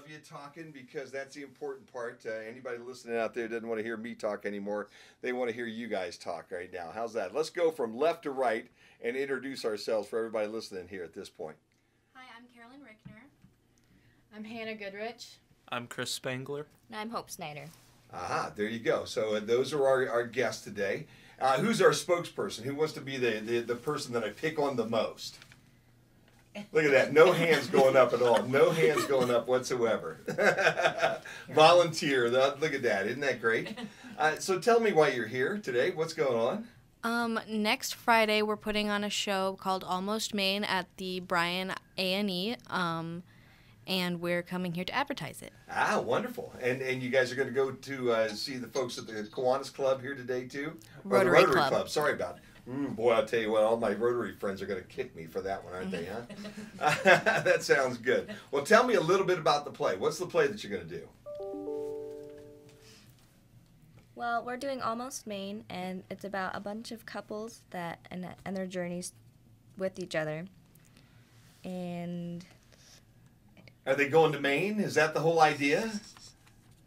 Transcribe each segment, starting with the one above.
love you talking because that's the important part. Anybody listening out there doesn't want to hear me talk anymore. They want to hear you guys talk right now. How's that? Let's go from left to right and introduce ourselves for everybody listening here at this point. Hi, I'm Carolyn Rickner. I'm Hannah Goodrich. I'm Chris Spangler. And I'm Hope Snyder. Aha, there you go. So those are our guests today. Who's our spokesperson? Who wants to be the person that I pick on the most? Look at that. No hands going up at all. No hands going up whatsoever. Volunteer. Look at that. Isn't that great? So tell me why you're here today. What's going on? Next Friday, we're putting on a show called Almost Maine at the Bryan A&E, and we're coming here to advertise it. Ah, wonderful. And you guys are going to go to see the folks at the Kiwanis Club here today, too? Or Rotary the Rotary Club. Sorry about it. Boy, I'll tell you what, all my Rotary friends are going to kick me for that one, aren't they, huh? That sounds good. Well, tell me a little bit about the play. What's the play that you're going to do? Well, we're doing Almost Maine, and it's about a bunch of couples that and their journeys with each other. And Are they going to Maine? Is that the whole idea?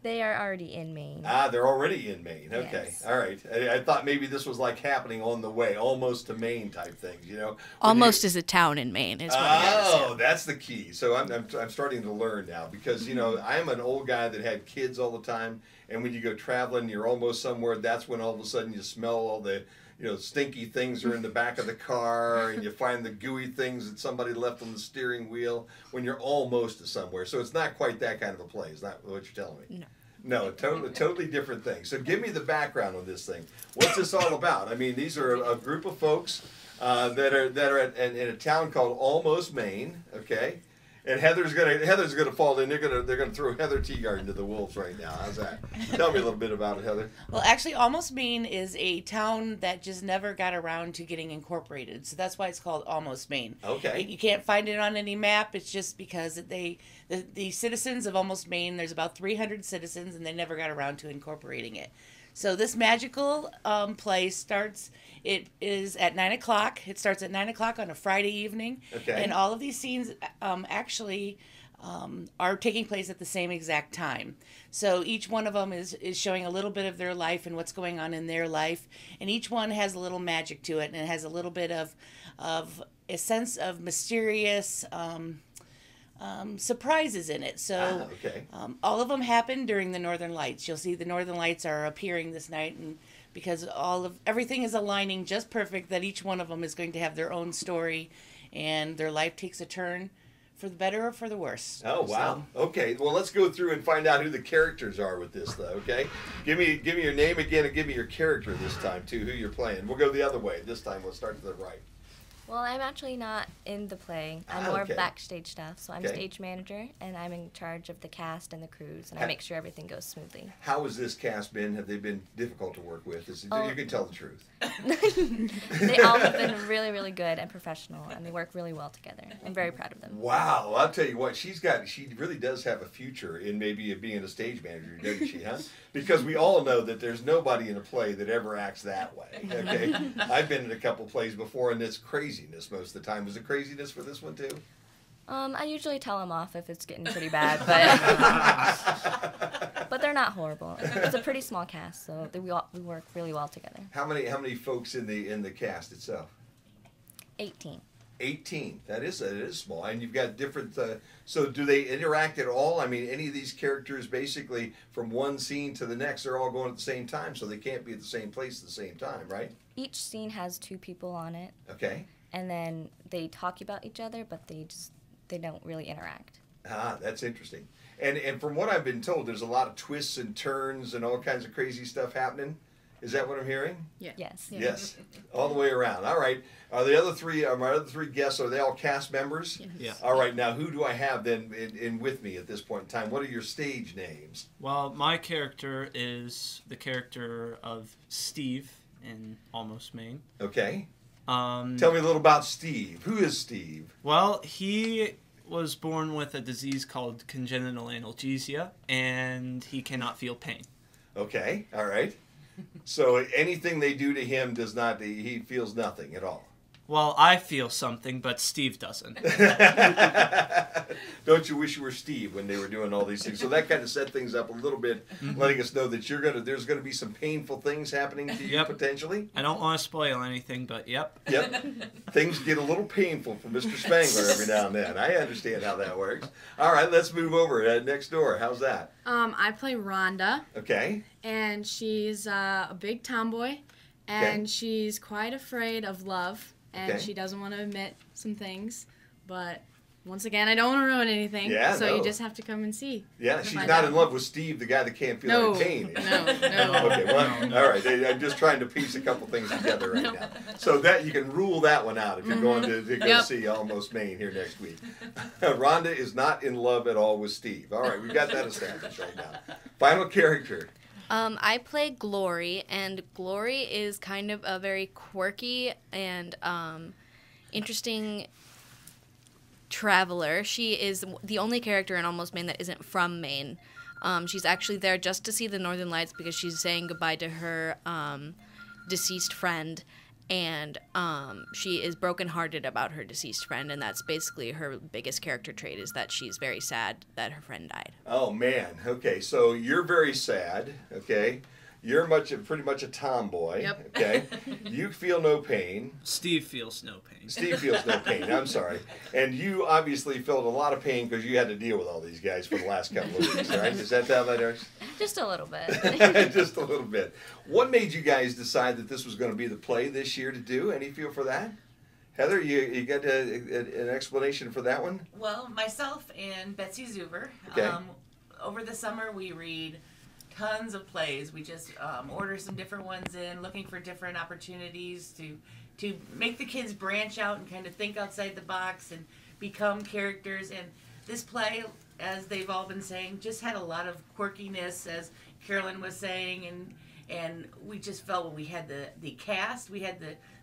they are already in Maine. Ah, they're already in Maine. Okay, Yes. all right. I thought maybe this was like happening on the way, almost to Maine type things, you know? When Almost you- is a town in Maine, is what it is. Oh, that's the key. So I'm starting to learn now because, you know, I'm an old guy that had kids all the time. And when you go traveling, you're almost somewhere, that's when all of a sudden you smell all the, you know, stinky things are in the back of the car and you find the gooey things that somebody left on the steering wheel when you're almost to somewhere. So it's not quite that kind of a play. Is that what you're telling me? No. No, totally different thing. So give me the background on this thing. What's this all about? I mean, these are a group of folks that are in a town called Almost Maine, okay? And Heather's gonna fall in. They're gonna throw Heather Teagard into the wolves right now. How's that? Tell me a little bit about it, Heather. Well, actually, Almost Maine is a town that just never got around to getting incorporated. So that's why it's called Almost Maine. Okay. You can't find it on any map. It's just because the citizens of Almost Maine, there's about 300 citizens, and they never got around to incorporating it. So this magical play starts. It is at 9 o'clock. It starts at 9 o'clock on a Friday evening. Okay. And all of these scenes actually are taking place at the same exact time. So each one of them is showing a little bit of their life and what's going on in their life, and each one has a little magic to it, and it has a little bit of a sense of mysterious surprises in it. So okay. all of them happen during the Northern Lights. You'll see the Northern Lights are appearing this night, and because everything is aligning just perfect, that each one of them is going to have their own story, and their life takes a turn for the better or for the worse. Oh wow. Okay. Well, let's go through and find out who the characters are with this, though. Okay. Give me your name again and give me your character this time too. Who you're playing. We'll go the other way this time. We'll start to the right. Well, I'm actually not in the play. I'm more okay. backstage stuff. So I'm Okay. stage manager, and I'm in charge of the cast and the crews, and I make sure everything goes smoothly. How has this cast been? Have they been difficult to work with? Oh. You can tell the truth. They all have been really, really good and professional, and they work really well together. I'm very proud of them. Wow, I'll tell you what, she really does have a future in maybe being a stage manager, doesn't she, huh? Because we all know that there's nobody in a play that ever acts that way, okay? I've been in a couple plays before, and it's craziness most of the time. Was it craziness for this one, too? I usually tell them off if it's getting pretty bad, but they're not horrible. It's a pretty small cast, so we work really well together. How many folks in the cast itself? 18. 18. That is small, and you've got different. So do they interact at all? I mean, any of these characters basically from one scene to the next, they're all going at the same time, so they can't be at the same place at the same time, right? Each scene has 2 people on it, Okay. and then they talk about each other, but they don't really interact. Ah, that's interesting. And from what I've been told, there's a lot of twists and turns and all kinds of crazy stuff happening. Is that what I'm hearing? Yeah. Yes. Yes, all the way around. All right. Are the other three? My other 3 guests, are they all cast members? Yes. Yeah. All right. Now, who do I have then in with me at this point in time? What are your stage names? Well, my character is the character of Steve in Almost Maine. Okay. Tell Tell me a little about Steve. Who is Steve? Well, he was born with a disease called congenital analgesia, and he cannot feel pain. Okay. All right. So anything they do to him does not. He feels nothing at all. Well, I feel something, but Steve doesn't. Don't you wish you were Steve when they were doing all these things? So that kind of set things up a little bit, letting us know that there's gonna be some painful things happening to you potentially. I don't want to spoil anything, but yep. Yep. Things get a little painful for Mr. Spangler every now and then. I understand how that works. All right, let's move over next door. How's that? I play Rhonda, Okay. and she's a big tomboy, and she's quite afraid of love, and she doesn't want to admit some things, but once again, I don't want to ruin anything, so you just have to come and see. Yeah, she's not in love with Steve, the guy that can't feel any pain. No. Okay, well, all right. I'm just trying to piece a couple things together right now. So that you can rule that one out if you're going to go see Almost Maine here next week. Rhonda is not in love at all with Steve. All right, we've got that established right now. Final character. I play Glory, and Glory is kind of a very quirky and interesting traveler. She is the only character in Almost Maine that isn't from Maine. She's actually there just to see the Northern Lights because she's saying goodbye to her deceased friend, and she is brokenhearted about her deceased friend, and that's basically her biggest character trait, is that she's very sad that her friend died. Oh man. Okay, so you're very sad. Okay, you're pretty much a tomboy. Yep. Okay, you feel no pain. Steve feels no pain. Steve feels no pain. I'm sorry. And you obviously felt a lot of pain because you had to deal with all these guys for the last couple of weeks, right? Is that how that works? Just a little bit. Just a little bit. What made you guys decide that this was going to be the play this year to do? Any feel for that? Heather, you got an explanation for that one? Well, myself and Betsy Zuber, Okay. over the summer we read tons of plays. We just order some different ones in, looking for different opportunities to make the kids branch out and kind of think outside the box and become characters. And this play, as they've all been saying, just had a lot of quirkiness, as Carolyn was saying, and we just felt when we had the cast, we had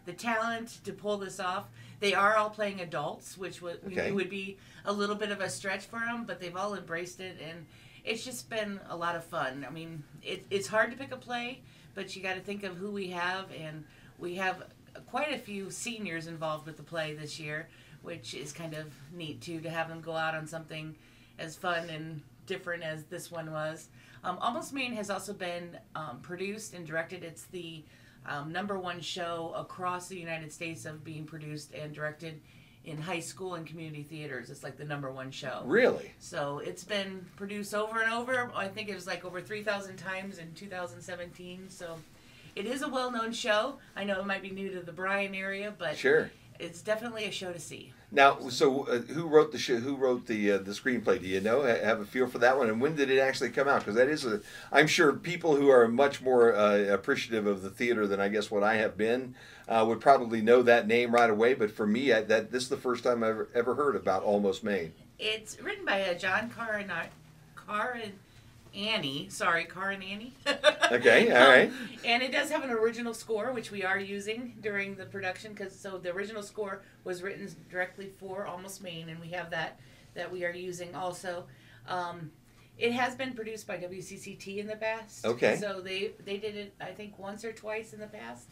the talent to pull this off. They are all playing adults, which we knew would be a little bit of a stretch for them, but they've all embraced it, and it's just been a lot of fun. I mean, it's hard to pick a play, but you got to think of who we have, and we have quite a few seniors involved with the play this year, which is kind of neat too, to have them go out on something as fun and different as this one was. Almost Maine has also been produced and directed. It's the #1 show across the United States of being produced and directed in high school and community theaters. It's like the #1 show. Really? So it's been produced over and over. I think it was like over 3,000 times in 2017. So it is a well-known show. I know it might be new to the Bryan area, but Sure. it's definitely a show to see. Now, so who wrote the show? Who wrote the screenplay? Do you know? Have a feel for that one? And when did it actually come out? Because that is I'm sure people who are much more appreciative of the theater than I guess what I have been would probably know that name right away. But for me, this is the first time I've ever heard about Almost Maine. It's written by John Carr and Annie. Sorry, Carr and Annie. Okay, all right. And it does have an original score, which we are using during the production, so the original score was written directly for Almost Maine, and we have that we are using also. It has been produced by WCCT in the past. Okay. So they did it, I think, once or twice in the past.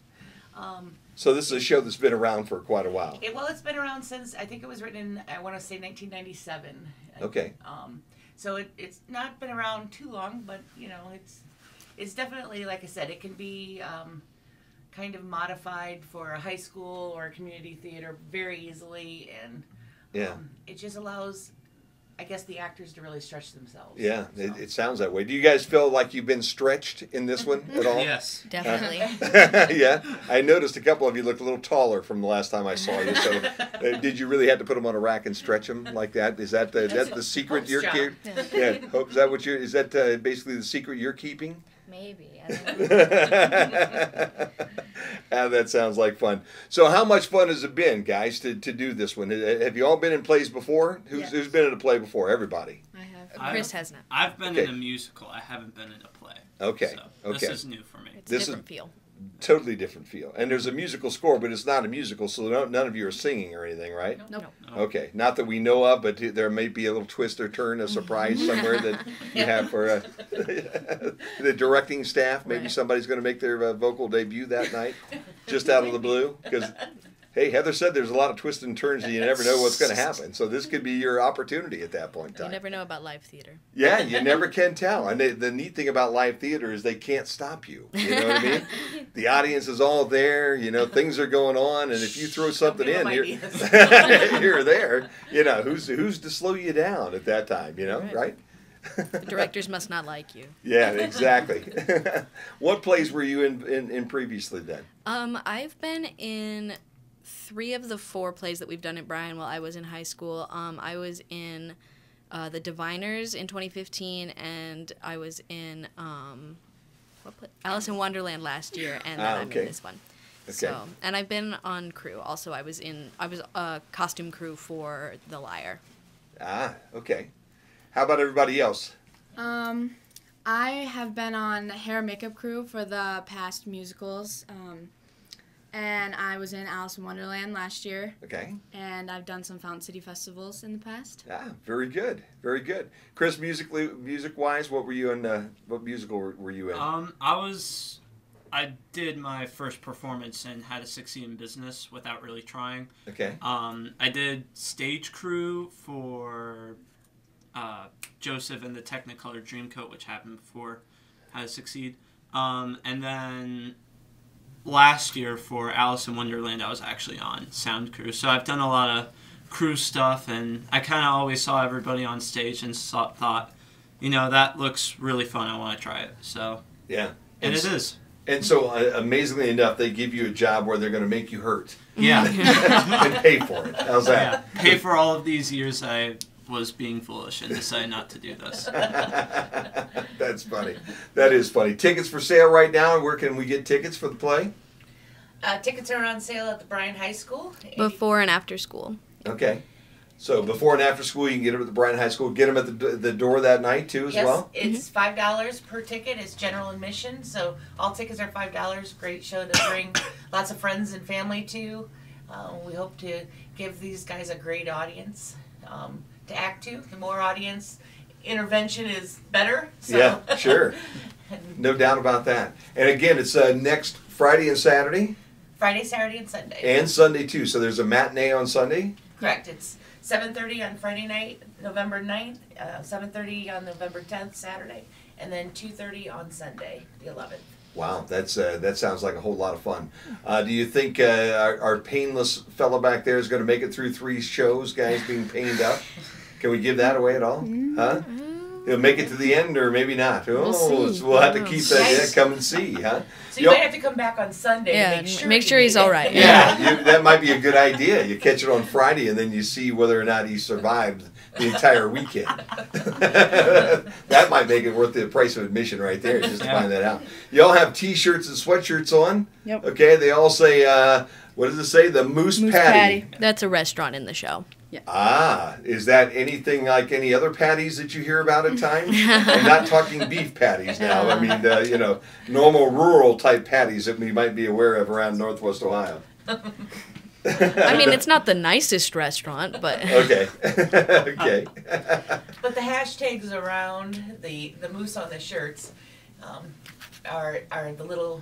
So this is a show that's been around for quite a while. It's been around since, I think it was written in, I want to say 1997. Okay. So it's not been around too long, but it's definitely, like I said, it can be kind of modified for a high school or a community theater very easily, and it just allows, I guess, the actors to really stretch themselves. Yeah, so. it sounds that way. Do you guys feel like you've been stretched in this one at all? Yes. Definitely. Yeah, I noticed a couple of you looked a little taller from the last time I saw you. So, did you really have to put them on a rack and stretch them like that? Is that the secret Hope's you're job. keeping? Yeah, Hope. Is that basically the secret you're keeping? Maybe. I don't know. That sounds like fun. So, how much fun has it been, guys, to do this one? Have you all been in plays before? Who's been in a play before? Everybody. I have. Chris has not. I've been in a musical. I haven't been in a play. Okay. So Okay. This is new for me. It's This a different feel. Totally different feel. And there's a musical score, but it's not a musical, so none of you are singing or anything, right? Nope. No. Okay, not that we know of, but there may be a little twist or turn, a surprise somewhere that you have for the directing staff. Maybe Right. somebody's going to make their vocal debut that night, just out of the blue. Because Hey, Heather said there's a lot of twists and turns and you never know what's going to happen. So this could be your opportunity at that point in time. You never know about live theater. Yeah, you never can tell. And the neat thing about live theater is they can't stop you. You know what I mean? The audience is all there. You know, things are going on. And if you throw something in here, here or there, you know, who's to slow you down at that time, you know, right? The directors must not like you. Yeah, exactly. What plays were you in previously then? I've been in 3 of the 4 plays that we've done at Bryan while I was in high school. I was in The Diviners in 2015, and I was in Alice in Wonderland last year, and then I'm in this one. Okay. So, and I've been on crew. Also, I was a costume crew for The Liar. Ah, okay. How about everybody else? I have been on hair and makeup crew for the past musicals. And I was in Alice in Wonderland last year. Okay. And I've done some Fountain City festivals in the past. Ah, very good, very good. Chris, music-wise, what were you in? What musical were you in? I did my first performance and How to Succeed in Business without really trying. Okay. I did stage crew for Joseph and the Technicolor Dreamcoat, which happened before How to Succeed, and then. Last year for Alice in Wonderland, I was actually on sound crew. So I've done a lot of crew stuff, and I kind of always saw everybody on stage and thought, you know, that looks really fun. I want to try it. So yeah, and it is. And so, amazingly enough, they give you a job where they're going to make you hurt. Yeah, and pay for it. How's that? Yeah. Pay for all of these years I was being foolish and decided not to do this. That's funny. That is funny. Tickets for sale right now. Where can we get tickets for the play? Tickets are on sale at the Bryan High School. Before and after school. Okay. So before and after school, you can get them at the Bryan High School. Get them at the door that night, too, as well? Yes, it's $5 per ticket. It's general admission, so all tickets are $5. Great show to bring lots of friends and family to. We hope to give these guys a great audience to act to. The more audience intervention is better. So. Yeah, sure. No doubt about that. And again, it's next Friday and Saturday? Friday, Saturday, and Sunday. And Sunday, too. So there's a matinee on Sunday? Correct. It's 7:30 on Friday night, November 9th, 7:30 on November 10th, Saturday, and then 2:30 on Sunday, the 11th. Wow, that sounds like a whole lot of fun. Do you think our painless fellow back there is going to make it through 3 shows, guys being pained up? Can we give that away at all? Huh? He'll make it to the end, or maybe not. We'll have to keep that. Yeah, come and see, huh? So you might have to come back on Sunday to make sure he's all right. Yeah, that might be a good idea. You catch it on Friday, and then you see whether or not he survived the entire weekend. That might make it worth the price of admission right there, just to find that out. You all have T-shirts and sweatshirts on. Yep. Okay, they all say, what does it say? The Moose Patty. That's a restaurant in the show. Yeah. Ah, is that anything like any other patties that you hear about at times? I'm not talking beef patties now. I mean, you know, normal rural type patties that we might be aware of around Northwest Ohio. I mean, it's not the nicest restaurant, but... Okay. Okay. But the hashtags around the moose on the shirts are the little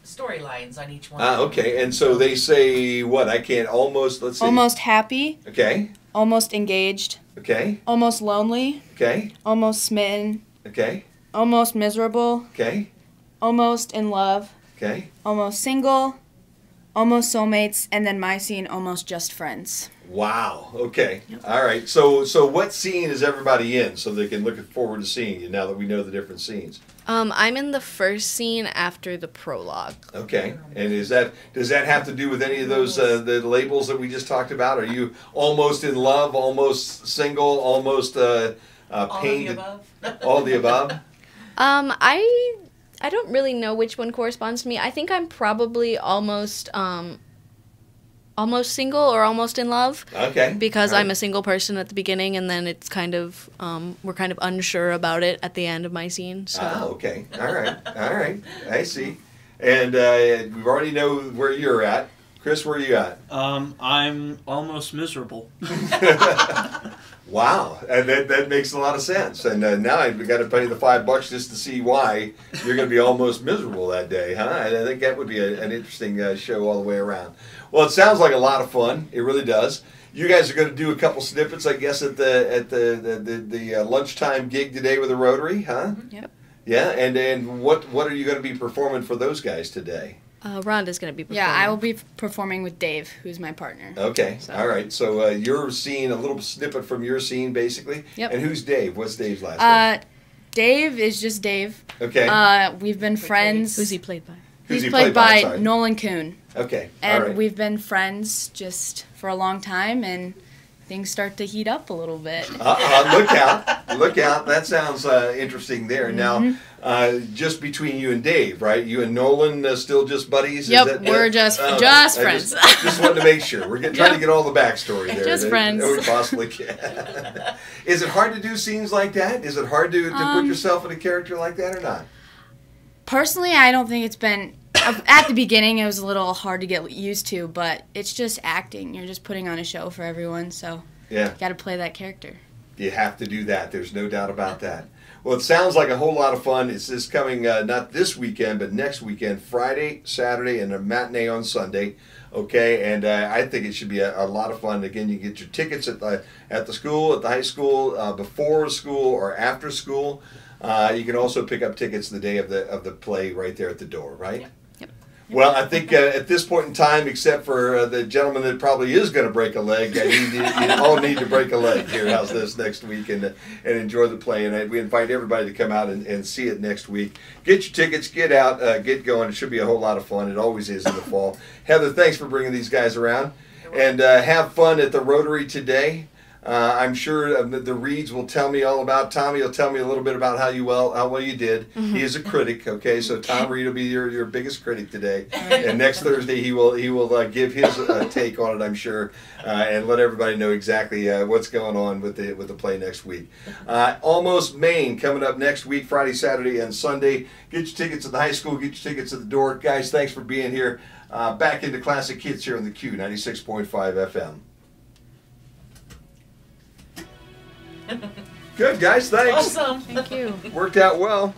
storylines on each one. Ah, okay. And so they say what? I can't almost, let's see. Almost happy. Okay. Almost engaged. Okay. Almost lonely. Okay. Almost smitten. Okay. Almost miserable. Okay. Almost in love. Okay. Almost single. Almost soulmates. And then my scene, almost just friends. Wow. Okay. Yep. All right. So what scene is everybody in so they can look forward to seeing you now that we know the different scenes? I'm in the first scene after the prologue. Okay. And does that have to do with any of those the labels that we just talked about? Are you almost in love, almost single, almost pained? All of the above. All of the above? I don't really know which one corresponds to me. I think I'm probably almost single or almost in love. Okay. Because I'm a single person at the beginning, and then it's kind of we're kind of unsure about it at the end of my scene. So. Ah, okay. All right. I see. And we already know where you're at. Chris, where are you at? I'm almost miserable. Wow, and that makes a lot of sense. And now I've got to pay the $5 just to see why you're going to be almost miserable that day, huh? I think that would be an interesting show all the way around. Well, it sounds like a lot of fun. It really does. You guys are going to do a couple snippets, I guess, at the lunchtime gig today with the Rotary, huh? Yep. Yeah, and what are you going to be performing for those guys today? Rhonda's going to be performing. Yeah, I will be performing with Dave, who's my partner. Okay, So. all right. So you're seeing a little snippet from your scene, basically. Yep. And who's Dave? What's Dave's last name? Dave is just Dave. Okay. We've been friends. Who's he played by? Who's He's he played by? by Nolan Kuhn. Okay, And all right. we've been friends just for a long time, and things start to heat up a little bit. Look out. Look out. That sounds interesting there. Now, just between you and Dave, right? You and Nolan still just buddies? Yep, we're just friends. Just wanted to make sure. We're trying to get all the backstory there. Just friends. That we possibly can. Is it hard to do scenes like that? Is it hard to put yourself in a character like that or not? Personally, I don't think it's been... At the beginning, it was a little hard to get used to, but it's just acting. You're just putting on a show for everyone, so you got to play that character. You have to do that. There's no doubt about that. Well, it sounds like a whole lot of fun. It's this coming, not this weekend, but next weekend, Friday, Saturday, and a matinee on Sunday. Okay, and I think it should be a lot of fun. Again, you get your tickets at the school, at the high school, before school or after school. You can also pick up tickets the day of the play right there at the door, right? Yep. Well, I think at this point in time, except for the gentleman that probably is going to break a leg, you all need to break a leg here. How's this next week and enjoy the play? And we invite everybody to come out and see it next week. Get your tickets, get out, get going. It should be a whole lot of fun. It always is in the fall. Heather, thanks for bringing these guys around. And have fun at the Rotary today. I'm sure the Reeds will tell me all about. Tommy will tell me a little bit about how well you did. He is a critic, okay? So Tom Reed will be your biggest critic today. And next Thursday he will give his take on it, I'm sure, and let everybody know exactly what's going on with the play next week. Almost Maine coming up next week, Friday, Saturday, and Sunday. Get your tickets at the high school. Get your tickets at the door, guys. Thanks for being here. Back into Classic Hits here on the Q 96.5 FM. Good, guys. Thanks. Awesome. Thank you. Worked out well.